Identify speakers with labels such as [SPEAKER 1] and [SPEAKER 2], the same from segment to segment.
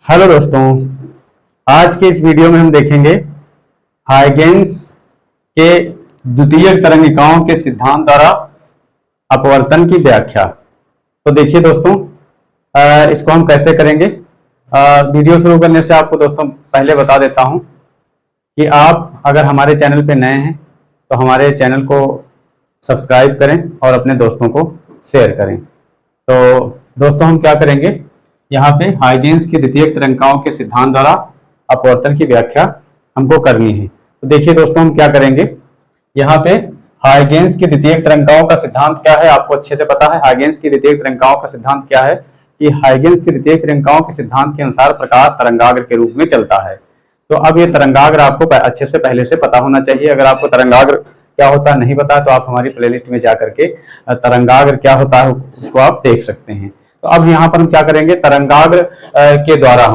[SPEAKER 1] Hello दोस्तों, आज के इस वीडियो में हम देखेंगे हाइगेन्स के द्वितीयक तरंगिकाओं के सिद्धांत द्वारा अपवर्तन की व्याख्या। तो देखिए दोस्तों, इसको हम कैसे करेंगे। वीडियो शुरू करने से आपको दोस्तों पहले बता देता हूं कि आप अगर हमारे चैनल पे नए हैं तो हमारे चैनल को सब्सक्राइब करें और अपने दोस्तों को शेयर करें। तो दोस्तों हम क्या करेंगे, यहाँ पे हाइगेन्स की द्वितीयक तरंगिकाओं के सिद्धांत द्वारा अपवर्तन की व्याख्या हमको करनी है। तो देखिए दोस्तों, हम क्या करेंगे, यहाँ पे हाइगेन्स की द्वितीयक तरंगिकाओं का सिद्धांत क्या है, आपको अच्छे से पता है। हाइगेन्स की द्वितीयक तरंगिकाओं का सिद्धांत क्या है कि हाइगेन्स की द्वितीयक तरंगिकाओं के सिद्धांत के अनुसार प्रकाश तरंगाग्र के रूप में चलता है। तो अब ये तरंगाग्र आपको अच्छे से पहले से पता होना चाहिए। अगर आपको तरंगाग्र क्या होता है नहीं पता है तो आप हमारी प्लेलिस्ट में जा करके तरंगाग्र क्या होता है उसको आप देख सकते हैं। तो अब यहाँ पर हम क्या करेंगे, तरंगाग्र के द्वारा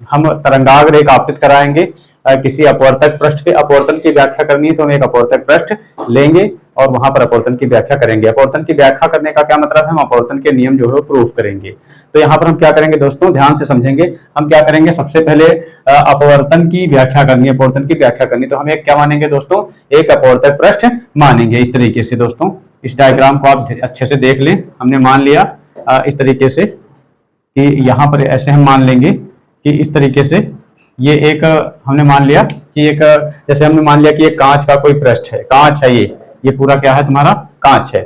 [SPEAKER 1] हम तरंगाग्र एक आपतित कराएंगे किसी अपवर्तक पृष्ठ पे। अपवर्तन की व्याख्या करनी है तो हम एक अपवर्तक पृष्ठ लेंगे और वहां पर अपवर्तन की व्याख्या करेंगे। अपवर्तन की व्याख्या करने का क्या मतलब है, हम अपवर्तन के नियम जो है वो प्रूफ करेंगे। तो यहाँ पर हम क्या करेंगे दोस्तों, ध्यान से समझेंगे। हम क्या करेंगे, सबसे पहले अपवर्तन की व्याख्या करनी है, अपवर्तन की व्याख्या करनी। तो हम एक क्या मानेंगे दोस्तों, एक अपवर्तक पृष्ठ मानेंगे। इस तरीके से दोस्तों, इस डायग्राम को आप अच्छे से देख लें। हमने मान लिया इस तरीके से कि यहाँ पर ऐसे हम मान लेंगे कि इस तरीके से ये एक हमने मान लिया कि एक, जैसे हमने मान लिया कि एक कांच का कोई पृष्ठ है, कांच है ये पूरा क्या है तुम्हारा कांच है।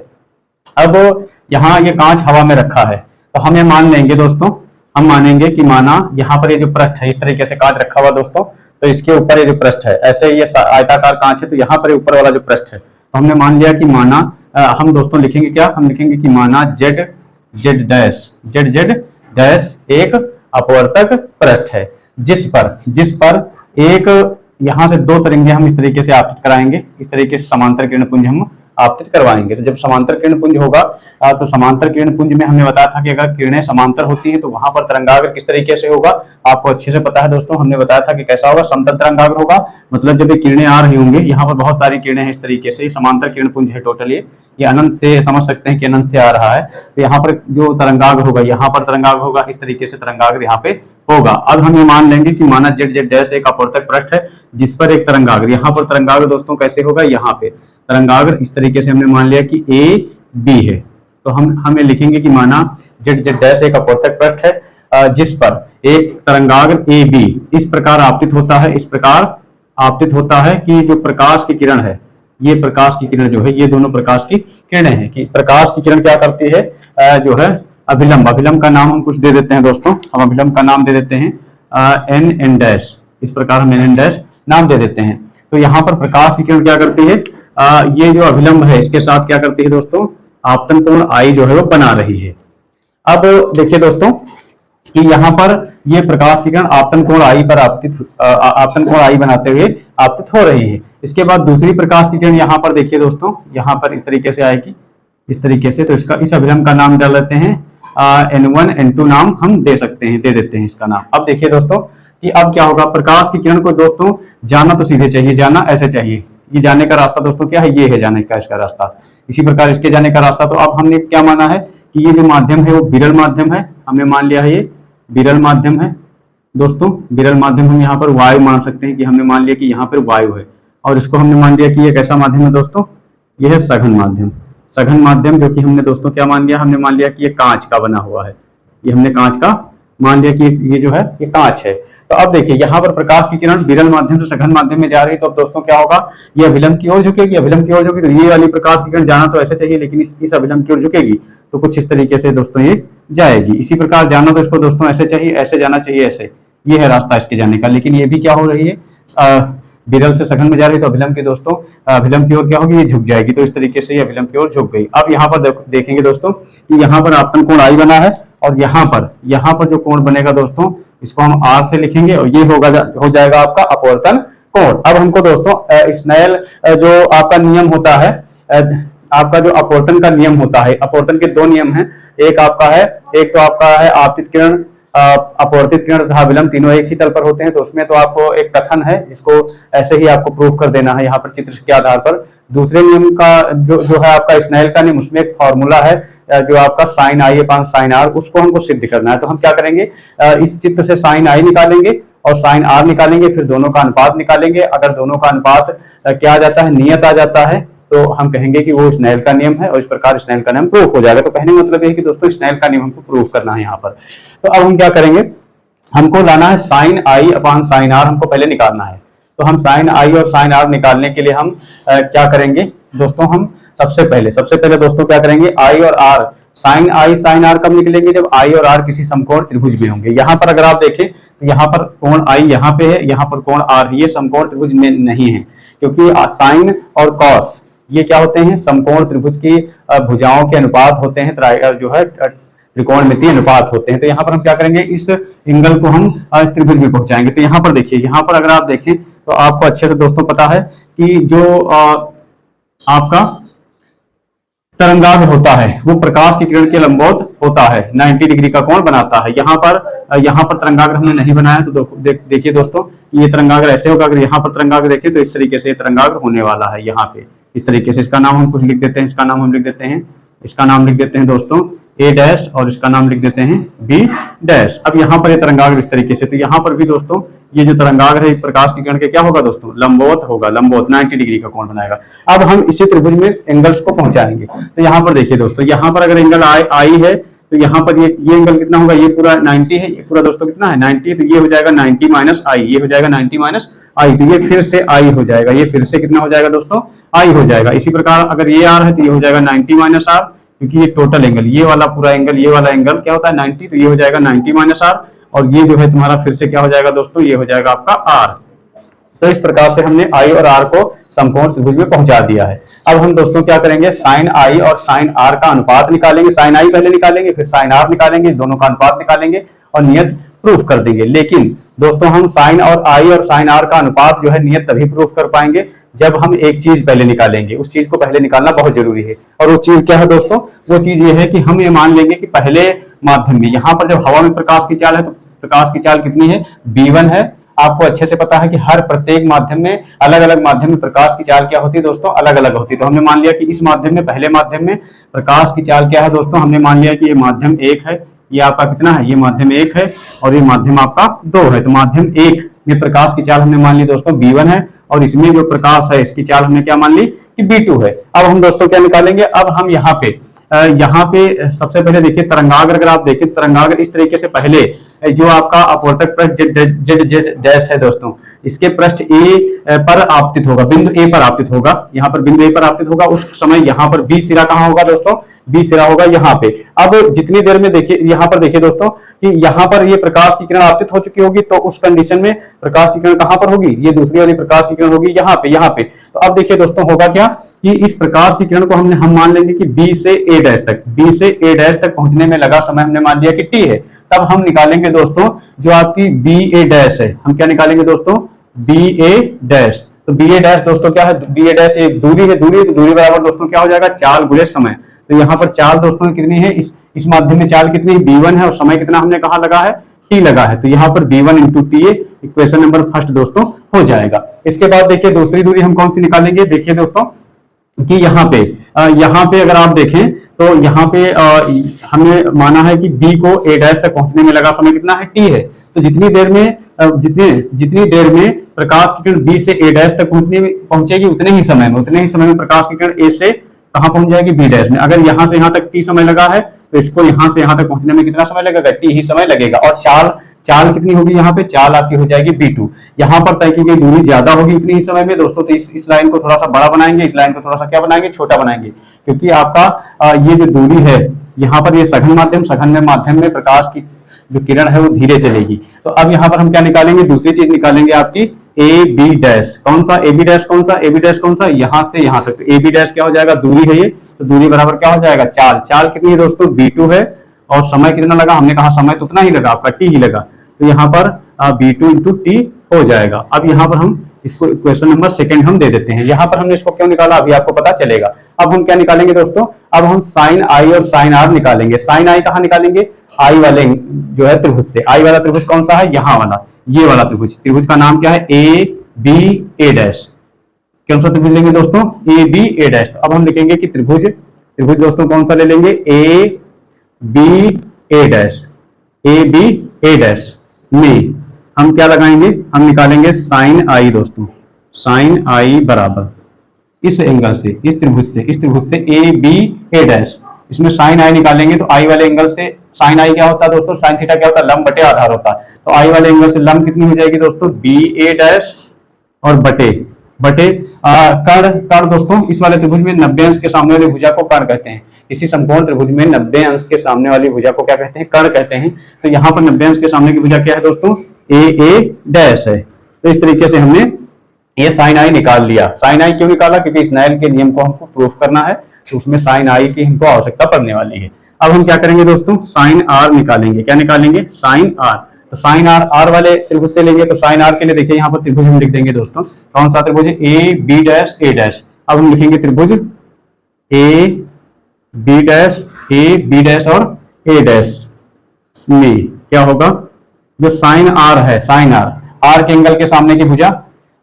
[SPEAKER 1] अब यहाँ ये कांच हवा में रखा है तो हम ये मान लेंगे दोस्तों, हम मानेंगे कि माना यहाँ पर ये जो पृष्ठ है, इस तरीके से कांच रखा हुआ दोस्तों, तो इसके ऊपर ये जो पृष्ठ है, ऐसे ये आयताकार कांच है तो यहाँ पर ऊपर वाला जो पृष्ठ है, तो हमने मान लिया कि माना हम दोस्तों लिखेंगे क्या, हम लिखेंगे कि माना जेड जेड डैश एक अपवर्तक पृष्ठ है जिस पर एक यहां से दो तरंगे हम इस तरीके से आपतित कराएंगे। इस तरीके से समांतर किरण पुंज हम आपतित करवाएंगे। तो जब समांतर किरण पुंज होगा तो समांतर किरण पुंज में हमने बताया था कि अगर किरणें समांतर होती हैं तो वहां पर तरंगाग्र किस तरीके से होगा, आपको अच्छे से पता है दोस्तों। हमने बताया था कि कैसा होगा, समतल तरंगाग्र होगा। मतलब जब ये किरणें आ रही होंगी, यहाँ पर बहुत सारी किरणें हैं इस तरीके से, समांतर किरण पुंज है टोटल ये अनंत से समझ सकते हैं कि अनंत से आ रहा है। तो यहाँ पर जो तरंगाग्र होगा, यहाँ पर तरंगाग्र होगा, इस तरीके से तरंगाग्र यहाँ पे होगा। अब हम ये मान लेंगे कि माना जेड जेड डैश एक अपवर्तक पृष्ठ है जिस पर एक तरंगाग्र, यहाँ पर तरंगाग्र दोस्तों कैसे होगा, यहाँ पे तरंगाग्र इस तरीके से हमने मान लिया कि ए बी है। तो हम ये लिखेंगे कि माना जेड जेड डैश एक अपवर्तक पृष्ठ है जिस पर एक तरंगाग्र ए बी इस प्रकार आपतित होता है, इस प्रकार आपतित होता है कि जो प्रकाश की किरण है, ये प्रकाश की किरण जो है, ये दोनों प्रकाश की किरणें हैं कि प्रकाश की किरण क्या करती है, जो है अभिलंब का नाम हम कुछ दे देते हैं दोस्तों। हम अभिलंब का नाम दे देते हैं एन डैश, इस प्रकार हम एन डैश नाम दे देते हैं। तो यहाँ पर प्रकाश की किरण क्या करती है, ये जो अभिलंब है इसके साथ क्या करती है दोस्तों, आपतन कोण आई जो है वो बना रही है। अब देखिए दोस्तों कि यहाँ पर ये प्रकाश की किरण आपतन कोण आई पर आपतन कोण आई बनाते हुए आपतित हो रही है। इसके बाद दूसरी प्रकाश की किरण यहाँ पर देखिए दोस्तों, यहाँ पर इस तरीके से आएगी, इस तरीके से। तो इसका इस अभिलंब का नाम डाल देते हैं N1 N2 नाम हम दे देते हैं इसका नाम। अब देखिए दोस्तों कि अब क्या होगा, प्रकाश की किरण को दोस्तों जाना तो सीधे चाहिए, जाना ऐसे चाहिए। ये जाने का रास्ता दोस्तों क्या है, ये है जाने का इसका रास्ता। इसी प्रकार इसके जाने का रास्ता, तो अब हमने क्या माना है कि ये जो माध्यम है वो विरल माध्यम है। हमने मान लिया है ये विरल माध्यम है दोस्तों। विरल माध्यम हम यहाँ पर वायु मान सकते हैं कि हमने मान लिया कि यहाँ पर वायु है, और इसको हमने मान लिया कि ये कैसा माध्यम है दोस्तों, ये है सघन माध्यम। सघन माध्यम जो कि हमने दोस्तों क्या मान लिया, हमने मान लिया कि ये कांच का बना हुआ है, ये हमने कांच का मान लिया कि ये जो है ये कांच है। तो अब देखिए यहाँ पर प्रकाश की किरण विरल माध्यम से सघन माध्यम में जा रही है, तो अब दोस्तों क्या होगा, ये अभिलंब की ओर झुकेगी। अभिलंब की ओर झुकेगी तो ये वाली प्रकाश की किरण जाना तो ऐसे चाहिए, लेकिन इस अभिलंब की ओर झुकेगी तो कुछ इस तरीके से दोस्तों ये जाएगी। इसी प्रकार जाना तो इसको दोस्तों ऐसे चाहिए, ऐसे जाना चाहिए, ऐसे, ये है रास्ता इसके जाने का। लेकिन ये भी क्या हो रही है, विरल से सघन में जा रही है, तो अभिलंब की दोस्तों अभिलंब की ओर क्या होगी, ये झुक जाएगी। तो इस तरीके से ये अभिलंब की ओर झुक गई। अब यहाँ पर देखेंगे दोस्तों कि यहाँ पर आपतन कोण आई बना है, और यहाँ पर जो कोण बनेगा दोस्तों इसको हम आर से लिखेंगे, और ये हो जाएगा आपका अपवर्तन कोण। अब हमको दोस्तों स्नेल जो आपका नियम होता है, आपका जो अपवर्तन का नियम होता है, अपवर्तन के दो नियम हैं। एक तो आपका है आपतित किरण अपवर्तित किरण तथा विलंब तीनों एक ही तल पर होते हैं, तो उसमें तो आपको एक कथन है जिसको ऐसे ही आपको प्रूव कर देना है यहाँ पर चित्र के आधार पर। दूसरे नियम का जो है आपका स्नेल का नियम, उसमें एक फॉर्मूला है जो आपका sine I upon sine R, उसको हमको सिद्ध करना है। तो हम क्या करेंगे, इस चित्र से साइन आई निकालेंगे और साइन आर निकालेंगे, फिर दोनों का अनुपात निकालेंगे। अगर दोनों का अनुपात क्या आ जाता है, नियत आ जाता है, तो हम कहेंगे कि वो स्नेल का नियम है और इस प्रकार स्नेल का नियम प्रूफ हो जाएगा। तो कहने का मतलब ये है कि दोस्तों स्नेल का नियम हमको प्रूफ करना है यहाँ पर। तो अब हम क्या करेंगे, हमको लाना है sine I upon sine R, हमको पहले निकालना है। तो हम साइन आई और साइन आर निकालने के लिए हम क्या करेंगे दोस्तों, हम सबसे पहले दोस्तों क्या करेंगे, आई और R, sine I sine R कब निकलेंगे, जब आई और आर किसी समकोण त्रिभुज में होंगे। यहाँ पर अगर आप देखें तो यहाँ पर कोण आई यहाँ पे है, यहाँ पर कोण आर, ये समकोण त्रिभुज में नहीं है, क्योंकि साइन और कॉस ये क्या होते हैं, समकोण त्रिभुज की भुजाओं के अनुपात होते हैं, जो है त्रिकोणमितीय अनुपात होते हैं। तो यहाँ पर हम क्या करेंगे, इस एंगल को हम त्रिभुज में पहुंचाएंगे। तो यहाँ पर देखिए, यहाँ पर अगर आप देखें तो आपको अच्छे से दोस्तों पता है कि जो आपका तरंगाग्र होता है वो प्रकाश की किरण के लंबवत होता है, 90 डिग्री का कोण बनाता है। यहाँ पर तरंगाग्र हमने नहीं बनाया, तो देखिए दोस्तों, ये तरंगाग्र ऐसे होगा। अगर यहाँ पर तरंगाग्र देखें तो इस तरीके से तरंगाग्र होने वाला है। यहाँ पे इस तरीके से, इसका नाम हम कुछ लिख देते हैं, इसका नाम हम लिख देते हैं, इसका नाम लिख देते हैं दोस्तों ए डैश, और इसका नाम लिख देते हैं बी डैश। अब यहाँ पर ये तरंगाग्र इस तरीके से, तो यहाँ पर भी दोस्तों ये जो तरंगाग्र है प्रकाश की किरण के क्या होगा दोस्तों, लंबवत होगा, लंबवत 90 डिग्री का कोण बनाएगा। अब हम इसी त्रिभुज में एंगल्स को पहुंचाएंगे। तो यहाँ पर देखिए दोस्तों, यहाँ पर अगर एंगल आई है तो यहाँ पर ये एंगल कितना होगा, ये पूरा 90 है, ये पूरा दोस्तों कितना है 90, तो ये हो जाएगा 90 माइनस आई, ये हो जाएगा 90 माइनस आई, तो ये फिर से आई हो जाएगा, ये फिर से कितना हो जाएगा दोस्तों, आई हो जाएगा। इसी प्रकार अगर ये आर है तो ये हो जाएगा 90 माइनस आर, क्योंकि ये टोटल एंगल, ये वाला पूरा एंगल, ये वाला एंगल क्या होता है 90, तो ये हो जाएगा 90 माइनस आर, और ये जो है तुम्हारा फिर से क्या हो जाएगा दोस्तों, ये हो जाएगा आपका आर। तो इस प्रकार से हमने आई और आर को समकोण त्रिभुज में पहुंचा दिया है। अब हम दोस्तों क्या करेंगे, साइन आई और साइन आर का अनुपात निकालेंगे। साइन आई पहले निकालेंगे, फिर साइन आर निकालेंगे, दोनों का अनुपात निकालेंगे और नियत प्रूफ कर देंगे। लेकिन दोस्तों हम साइन और आई और साइन आर का अनुपात जो है नियत तभी प्रूफ कर पाएंगे जब हम एक चीज पहले निकालेंगे। उस चीज को पहले निकालना बहुत जरूरी है, और वो चीज क्या है दोस्तों, वो चीज ये है कि हम ये मान लेंगे कि पहले माध्यम में, यहाँ पर जब हवा में प्रकाश की चाल है तो प्रकाश की चाल कितनी है, b1 है। आपको अच्छे से पता है कि हर प्रत्येक माध्यम में, अलग अलग माध्यम में प्रकाश की चाल क्या होती है दोस्तों, अलग अलग होती है। तो हमने मान लिया कि इस माध्यम में, पहले माध्यम में प्रकाश की चाल क्या है दोस्तों, हमने मान लिया कि ये माध्यम 1 है, ये आपका कितना है, ये माध्यम 1 है, और ये माध्यम आपका 2 है। तो माध्यम 1 में प्रकाश की चाल हमने मान ली दोस्तों b1 है, और इसमें जो प्रकाश है इसकी चाल हमने क्या मान ली कि b2 है। अब हम दोस्तों क्या निकालेंगे, अब हम यहाँ पे सबसे पहले देखिए तरंगाग्र, अगर आप देखें तरंगाग्र इस तरीके से, पहले जो आपका अपवर्तक पृष्ठ जेड डैश है दोस्तों, इसके पृष्ठ ए पर आपतित होगा, बिंदु ए पर आपतित होगा, यहाँ पर बिंदु ए पर आपतित होगा। उस समय यहाँ पर बी सिरा कहाँ होगा दोस्तों, बी सिरा होगा यहाँ पे। अब जितनी देर में देखिए, यहाँ पर देखिए दोस्तों कि यहाँ पर ये प्रकाश की किरण आपतित हो चुकी होगी, तो उस कंडीशन में प्रकाश की किरण कहाँ पर होगी, ये दूसरी वाली प्रकाश की किरण होगी यहाँ पे। तो अब देखिए दोस्तों होगा क्या कि इस प्रकाश की किरण को हम मान लेंगे कि बी से ए डैश तक पहुंचने में लगा समय हमने मान लिया कि टी है। तब हम निकालेंगे दोस्तों जो आपकी बी ए डैश है, हम क्या निकालेंगे दोस्तों, बी ए डैश। तो बी ए डैश दोस्तों क्या है, बी ए डैश एक दूरी है, तो दूरी बराबर दोस्तों क्या हो जाएगा, चाल गुणे समय। तो यहाँ पर चाल दोस्तों कितनी है, इस माध्यम में चाल कितनी है, b1 है, और समय कितना हमने कहा लगा है, t लगा है। तो यहाँ पर b1 into T, equation number first दोस्तों हो जाएगा। इसके बाद देखिए दूसरी दूरी हम कौन सी निकालेंगे, देखिए दोस्तों कि यहाँ पे अगर आप देखें तो यहाँ पे हमने माना है कि b को a डैश तक पहुंचने में लगा समय कितना है, t है। तो जितनी देर में प्रकाश की किरण b से a डैश तक पहुंचेगी, उतने ही समय में प्रकाश की किरण a से कहां पहुंच जाएगी, b डैश में। अगर यहां से यहां तक t समय लगा है तो इसको यहां से यहां तक पहुंचने में कितना समय लगेगा, t ही समय लगेगा। और चाल कितनी होगी, यहाँ पे चाल आपकी हो जाएगी b2। यहाँ पर तय की गई दूरी ज्यादा होगी उतनी ही समय में दोस्तों, तो इस लाइन को थोड़ा सा बड़ा बनाएंगे, इस लाइन को थोड़ा सा क्या बनाएंगे, छोटा बनाएंगे, क्योंकि आपका ये जो दूरी है यहाँ पर ये सघन माध्यम में प्रकाश की जो किरण है वो धीरे चलेगी। तो अब यहाँ पर हम क्या निकालेंगे, दूसरी चीज निकालेंगे आपकी ए बी डैश। कौन सा ए बी डैश, कौन सा यहाँ से यहाँ तक। तो ए बी डैश क्या हो जाएगा, दूरी है ये, तो दूरी बराबर क्या हो जाएगा, चाल कितनी है दोस्तों, b2 है, और समय कितना लगा, हमने कहा समय तो उतना ही लगा, आपका t ही लगा। तो यहाँ पर b2 इंटू टी हो जाएगा। अब यहाँ पर हम इसको इक्वेशन नंबर सेकंड हम दे देते हैं। यहाँ पर हमने इसको क्यों निकाला अभी आपको पता चलेगा। अब हम क्या निकालेंगे दोस्तों, अब हम साइन आई और साइन आर निकालेंगे। साइन आई कहाँ निकालेंगे, आई वाले जो है त्रिभुज से। आई वाला त्रिभुज कौन सा है, यहाँ वाला, ये वाला त्रिभुज। त्रिभुज का नाम क्या है, ए बी ए डैश। कौन सा त्रिभुज लेंगे दोस्तों, ए बी ए डैश। तो अब हम लिखेंगे कि त्रिभुज, त्रिभुज दोस्तों कौन सा ले लेंगे, A B A dash. A B A dash में हम क्या लगाएंगे, हम निकालेंगे साइन आई दोस्तों। साइन आई बराबर इस एंगल से, इस त्रिभुज से, इस त्रिभुज से ए बी ए डैश, इसमें साइन आई निकालेंगे तो आई वाले एंगल से साइन आई क्या होता है दोस्तों, साइन थीटा क्या होता है, लंब बटे आधार होता है। तो आई वाले एंगल से लंब कितनी हो जाएगी दोस्तों, बी ए डैश और बटे बटे कर्ण। कर्ण दोस्तों इस वाले त्रिभुज में 90 अंश के सामने वाली भुजा को कर्ण कहते हैं। इसी समकोण त्रिभुज में 90 अंश के सामने वाली भुजा को क्या कहते हैं, कर्ण कहते हैं। तो यहाँ पर 90 अंश के सामने की भुजा क्या है दोस्तों, ए डैश है। तो इस तरीके से हमने ये साइन आई निकाल लिया। साइन आई क्यों निकाला, क्योंकि स्नेल के नियम को हमको प्रूफ करना है, तो उसमें साइन आई की हमको आवश्यकता पड़ने वाली है। अब हम क्या करेंगे दोस्तों, साइन आर निकालेंगे। क्या निकालेंगे, साइन आर। तो साइन आर आर वाले त्रिभुज से लेंगे। तो साइन आर के लिए देखिए यहाँ पर त्रिभुज हम लिख देंगे दोस्तों, कौन सा त्रिभुज है, A B dash A dash. अब हम लिखेंगे त्रिभुज ए बी डैश और ए डैश में क्या होगा, जो साइन आर है, साइन आर, आर के एंगल के सामने की भुजा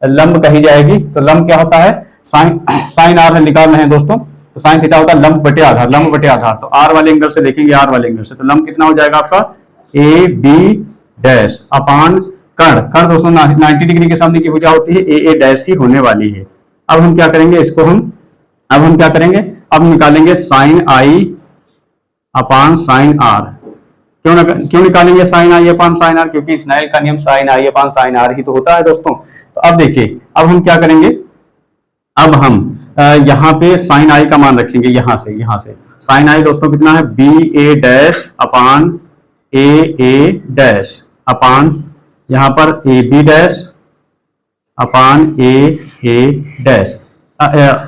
[SPEAKER 1] लंब कही जाएगी। तो लंब क्या होता है, साइन आर निकाल रहे हैं दोस्तों, तो साइन थीटा होता है लंब बटे आधार, लंब बटे आधार। तो आर वाले एंगल से देखेंगे, आर वाले एंगल से, तो लंब कितना हो जाएगा आपका, ए बी डैश अपान कर्ण। कर्ण दोस्तों 90 डिग्री के सामने की भुजा होती है, ए डैश ही होने वाली है। अब हम क्या करेंगे, इसको हम क्या करेंगे, अब निकालेंगे sine I upon sine R. क्यों निकालेंगे sine I upon sine R, क्योंकि स्नेल का नियम sine I upon sine R ही तो होता है दोस्तों। तो अब देखिए, अब हम क्या करेंगे, अब हम यहाँ पे साइन आई का मान रखेंगे, यहाँ से साइन आई दोस्तों कितना है, B A dash upon A dash upon यहाँ पर A B dash upon A dash.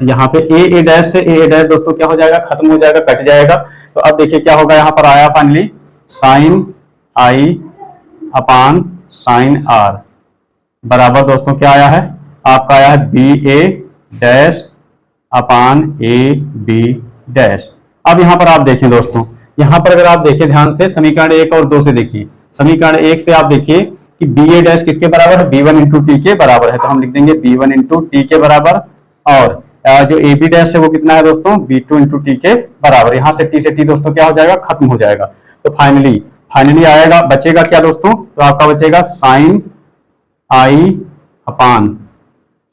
[SPEAKER 1] यहाँ पे ए डैश से ए डैश दोस्तों क्या हो जाएगा, खत्म हो जाएगा, कट जाएगा। तो अब देखिए क्या होगा, यहाँ पर आया finally sine I upon sine R बराबर दोस्तों क्या आया है, आपका आया है B A dash upon A B dash. अब यहाँ पर आप देखें दोस्तों, यहाँ पर अगर आप देखें ध्यान से, समीकरण 1 और 2 से देखिए। समीकरण 1 से आप देखिए कि बी ए डैश किसके बराबर है, b1 इंटू टी के बराबर है। तो हम लिख देंगे b1 इंटू टी के बराबर, और जो ए बी डैश है वो कितना है दोस्तों, b2 इंटू टी के बराबर। यहाँ से टी दोस्तों क्या हो जाएगा, खत्म हो जाएगा। तो फाइनली आएगा, बचेगा क्या दोस्तों, तो आपका बचेगा sine I upon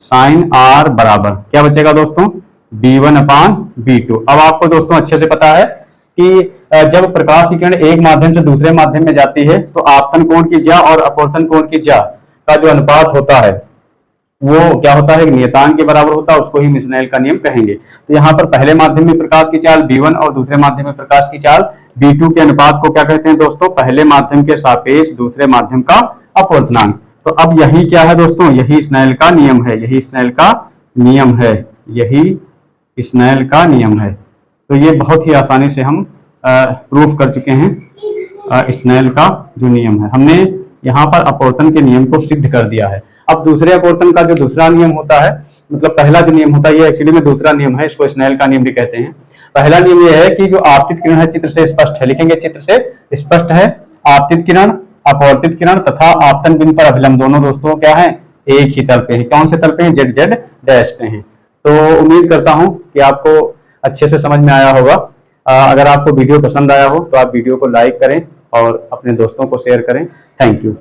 [SPEAKER 1] sine R बराबर क्या बचेगा दोस्तों, b1 अपान b2। अब आपको दोस्तों अच्छे से पता है कि जब प्रकाश की किरण एक माध्यम से दूसरे माध्यम में जाती है तो आपतन कोण की ज्या और अपवर्तन कोण की ज्या का जो अनुपात होता है वो क्या होता है, नियतांक के बराबर होता है, उसको ही मिसनेल का नियम कहेंगे। तो यहाँ पर पहले माध्यम में प्रकाश की चाल b1 और दूसरे माध्यम में प्रकाश की चाल b2 के अनुपात को क्या कहते हैं दोस्तों, पहले माध्यम के सापेक्ष दूसरे माध्यम का अपवर्तनांक। तो अब यही क्या है दोस्तों, यही स्नेल का नियम है, यही स्नेल का नियम है, यही स्नेल का नियम है। तो ये बहुत ही आसानी से हम प्रूफ कर चुके हैं स्नेल का जो नियम है। हमने यहाँ पर अपवर्तन के नियम को सिद्ध कर दिया है। अब दूसरे अपवर्तन का जो दूसरा नियम होता है, मतलब पहला जो नियम होता है, ये एक्चुअली में दूसरा नियम है, इसको स्नेल का नियम भी कहते हैं। पहला नियम ये है कि जो आपतित किरण है, चित्र से स्पष्ट है, लिखेंगे चित्र से स्पष्ट है, आपतित किरण, अपवर्तित किरण तथा आपतन बिंदु पर अभिलंब दोनों दोस्तों क्या है, एक ही तल पे है। कौन से तल पे है, जेड डैश पे है। तो उम्मीद करता हूं कि आपको अच्छे से समझ में आया होगा। अगर आपको वीडियो पसंद आया हो तो आप वीडियो को लाइक करें और अपने दोस्तों को शेयर करें। Thank you.